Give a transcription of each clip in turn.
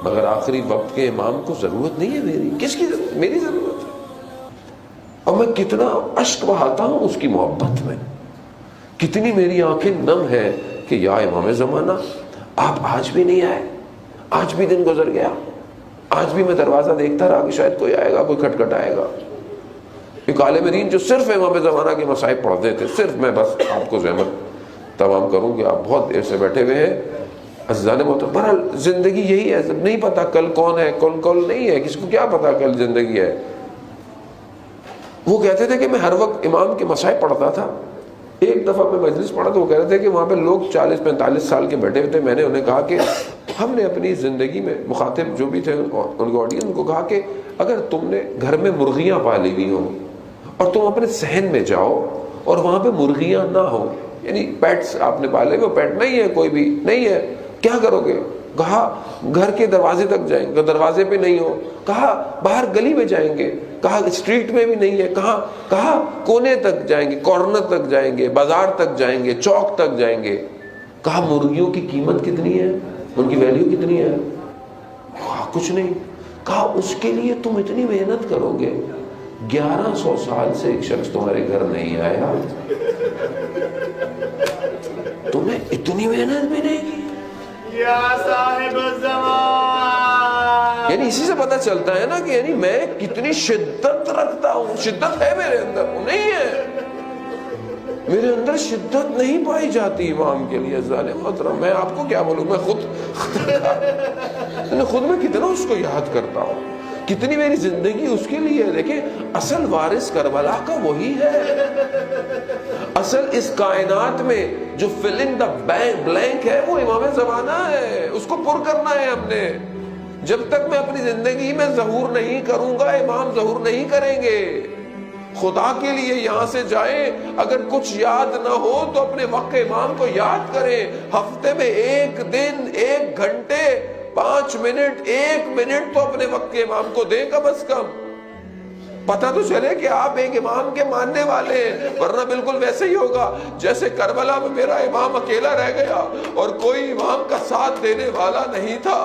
مگر آخری وقت کے امام کو ضرورت نہیں ہے میری. کس کی ضرورت؟ میری ضرورت ہے. اور میں کتنا اشک بہاتا ہوں اس کی محبت میں, کتنی میری آنکھیں نم ہے کہ یا امام زمانہ آپ آج بھی نہیں آئے, آج بھی دن گزر گیا, آج بھی میں دروازہ دیکھتا رہا کہ شاید کوئی آئے گا, کوئی کھٹکھٹ آئے گا. ایک عالم دین جو صرف امام زمانہ کے مصائب پڑھتے تھے, صرف, میں بس آپ کو زحمت تمام کروں کہ آپ بہت دیر سے بیٹھے ہوئے ہیں. عزیزان محترم, بہرحال زندگی یہی ہے, نہیں پتا کل کون ہے, کل نہیں ہے, کس کو کیا پتا کل زندگی ہے. وہ کہتے تھے کہ میں ہر وقت امام کے مصائب پڑھتا تھا. ایک دفعہ میں مجلس پڑھا تو وہ کہہ رہے تھے کہ وہاں پہ لوگ 40-45 سال کے بیٹھے ہوئے تھے. میں نے انہیں کہا کہ ہم نے اپنی زندگی میں, مخاطب جو بھی تھے ان کو آڈینس, ان کو کہا کہ اگر تم نے گھر میں مرغیاں پالی ہوئی ہوں اور تم اپنے صحن میں جاؤ اور وہاں پہ مرغیاں نہ ہو, یعنی پیٹس آپ نے پالے, وہ پیٹ نہیں ہے, کوئی بھی نہیں ہے, کیا کرو گے؟ کہا گھر کے دروازے تک جائیں گے, دروازے پہ نہیں ہو, کہا باہر گلی میں جائیں گے, کہا اسٹریٹ میں بھی نہیں ہے, کہا کونے تک جائیں گے, کارنر تک جائیں گے, بازار تک جائیں گے, چوک تک جائیں گے. کہا مرغیوں کی قیمت کتنی ہے, ان کی ویلیو کتنی ہے؟ کہا کچھ نہیں. کہا اس کے لیے تم اتنی محنت کرو گے, 1100 سال سے ایک شخص تمہارے گھر نہیں آیا, تمہیں اتنی محنت بھی نہیں کی. یا صاحب الزمان, یعنی اسی سے پتہ چلتا ہے نا کہ یعنی میں کتنی شدت رکھتا ہوں. شدت ہے میرے اندر, نہیں ہے میرے اندر شدت نہیں پائی جاتی امام کے لیے. ظالم محترم, میں آپ کو کیا بولوں, میں خود میں کتنا اس کو یاد کرتا ہوں, کتنی میری زندگی اس کے لیے. دیکھیں, اصل وارث کربلا کا وہی ہے. اصل اس کائنات میں جو فلنگ دا بلینک ہے وہ امام زمانہ ہے, اس کو پر کرنا ہے ہم نے. جب تک میں اپنی زندگی میں ظہور نہیں کروں گا, امام ظہور نہیں کریں گے. خدا کے لیے یہاں سے جائیں, اگر کچھ یاد نہ ہو تو اپنے وقت امام کو یاد کریں. ہفتے میں ایک دن, 1 گھنٹے, 5 منٹ, 1 منٹ تو اپنے وقت کے امام کو دیں کم از کم. پتہ تو چلے کہ آپ ایک امام کے ماننے والے ہیں, ورنہ بالکل ویسے ہی ہوگا جیسے کربلا میں میرا امام اکیلا رہ گیا اور کوئی امام کا ساتھ دینے والا نہیں تھا.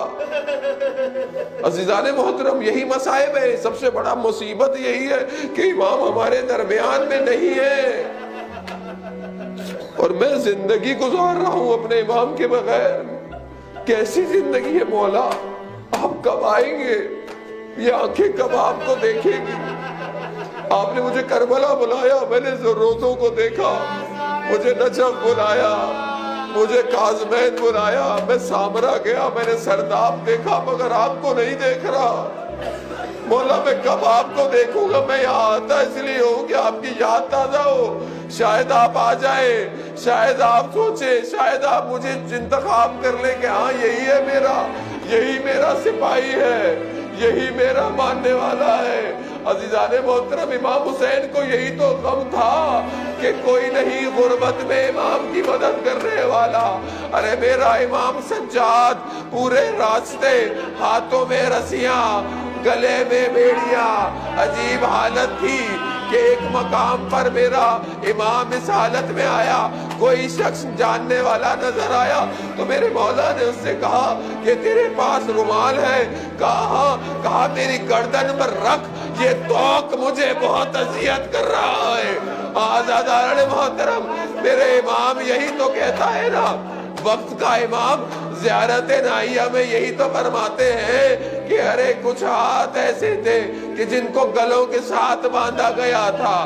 عزیزان محترم, یہی مصائب ہے. سب سے بڑا مصیبت یہی ہے کہ امام ہمارے درمیان میں نہیں ہے اور میں زندگی گزار رہا ہوں اپنے امام کے بغیر. کیسی زندگی ہے مولا, آپ کب آئیں گے؟ یہ آنکھیں کب آپ کو دیکھیں گی؟ آپ نے مجھے کربلا بلایا, میں نے روزوں کو دیکھا, مجھے نجف بلایا, مجھے کاظمین بلایا, میں سامرا گیا, میں نے سرداب دیکھا, مگر آپ کو نہیں دیکھ رہا. مولا میں کب آپ کو دیکھوں گا؟ میں یہاں آتا اس لیے ہوں کہ آپ کی یاد تازہ ہو. شاید آپ آ جائیں, شاید آپ سوچیں, شاید آپ مجھے انتخاب کر لیں کہ ہاں یہی میرا سپاہی ہے, یہی میرا ماننے والا ہے. عزیزان محترم, امام حسین کو یہی تو غم تھا کہ کوئی نہیں غربت میں امام کی مدد کرنے والا. ارے میرا امام سجاد پورے راستے ہاتھوں میں رسیاں, گلے میں بیڑیاں, عجیب حالت تھی کہ ایک مقام پر میرا امام اس حالت میں آیا, کوئی شخص جاننے والا نظر آیا تو میرے مولا نے اس سے کہا کہ تیرے پاس رومال ہے؟ کہا میری گردن پر رکھ, یہ توق مجھے بہت اذیت کر رہا ہے. آزادار محترم, میرے امام یہی تو کہتا ہے نا, وقت کا امام زیارت نائیہ میں یہی تو فرماتے ہیں کہ ارے کچھ ہاتھ ایسے تھے کہ جن کو گلوں کے ساتھ باندھا گیا تھا.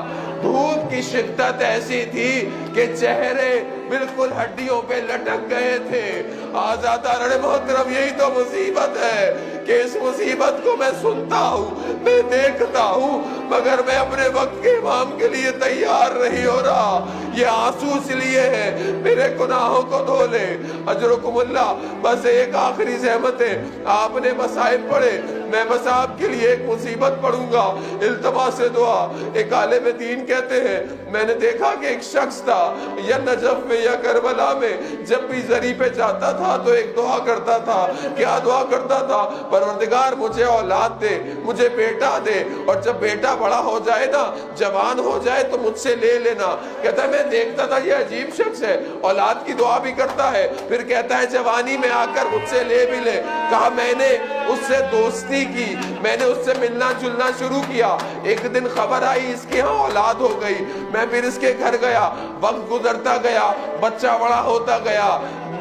دھوپ کی شدت ایسی تھی کہ چہرے بالکل ہڈیوں پہ لٹک گئے تھے. آزادار محترم, یہی تو مصیبت ہے کہ اس مصیبت کو میں سنتا ہوں, میں دیکھتا ہوں, مگر میں اپنے وقت کے امام کے لیے تیار نہیں ہو رہا. یہ آنسو اس لیے ہے میرے گناہوں کو دھو لے. اجرکم اللہ. بس ایک آخری زحمت ہے, آپ نے مصائب پڑھے, میں بس آپ کے لیے ایک مصیبت پڑھوں گا, التماس دعا. ایک عالم دین کہتے ہیں میں نے دیکھا کہ ایک شخص تھا یا نجف میں یا کربلا میں, جب بھی زری پہ جاتا تھا تو ایک دعا کرتا تھا. کیا دعا کرتا تھا؟ پروردگار مجھے اولاد دے, مجھے بیٹا دے, اور جب بیٹا بڑا ہو جائے نا, جوان ہو جائے تو مجھ سے لے لینا. کہتا ہے میں دیکھتا تھا یہ عجیب شخص ہے, اولاد کی دعا بھی کرتا ہے, پھر کہتا ہے جوانی میں آ کر مجھ سے لے بھی لے. کہا میں نے اس سے دوستی کی، میں نے اس سے ملنا جلنا شروع کیا۔ ایک دن خبر آئی اس کے ہاں اولاد ہو گئی، میں پھر اس کے گھر گیا، وقت گزرتا گیا، بچہ بڑا ہوتا گیا۔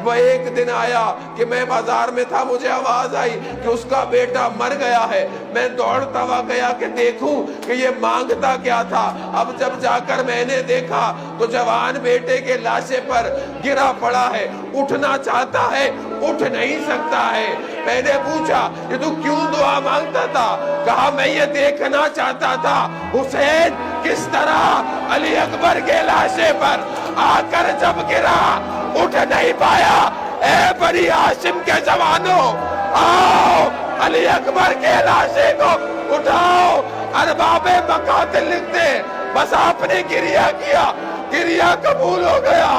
وہ ایک دن آیا کہ میں بازار میں تھا، مجھے آواز آئی کہ اس کا بیٹا مر گیا ہے۔ میں دوڑتا ہوا گیا کہ دیکھوں کہ یہ مانگتا کیا تھا۔ اب جب جا کر میں نے دیکھا تو جوان بیٹے کے لاشے پر گرا پڑا ہے، اٹھنا چاہتا ہے، اٹھ نہیں سکتا ہے۔ میں نے پوچھا کہ تو کیوں دعا مانگتا تھا؟ کہا میں یہ دیکھنا چاہتا تھا حسین کس طرح علی اکبر کے لاشے پر آ کر جب گرا اٹھ نہیں پایا۔ اے بنی ہاشم کے جوانوں، آؤ علی اکبر کے لاشے کو اٹھاؤ۔ ارباب مقاتل لکھتے ہیں بس آپ نے گریہ کیا، گریہ قبول ہو گیا۔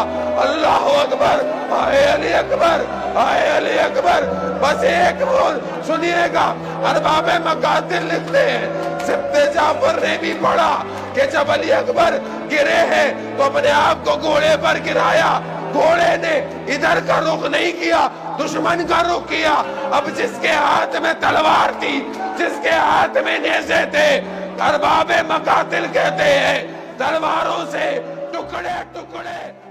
اللہ اکبر، آئے علی اکبر، آئے علی اکبر۔ بس ایک بول سنیے گا، ارباب مقاتل لکھتے ہیں سبت جعفر نے بھی پڑھا کہ جب علی اکبر گرے ہیں تو اپنے آپ کو گھوڑے پر گرایا، گھوڑے نے ادھر کا رخ نہیں کیا، دشمن کا رخ کیا۔ اب جس کے ہاتھ میں تلوار تھی، جس کے ہاتھ میں نیزے تھے، ارباب مقاتل کہتے ہیں تلواروں سے ٹکڑے ٹکڑے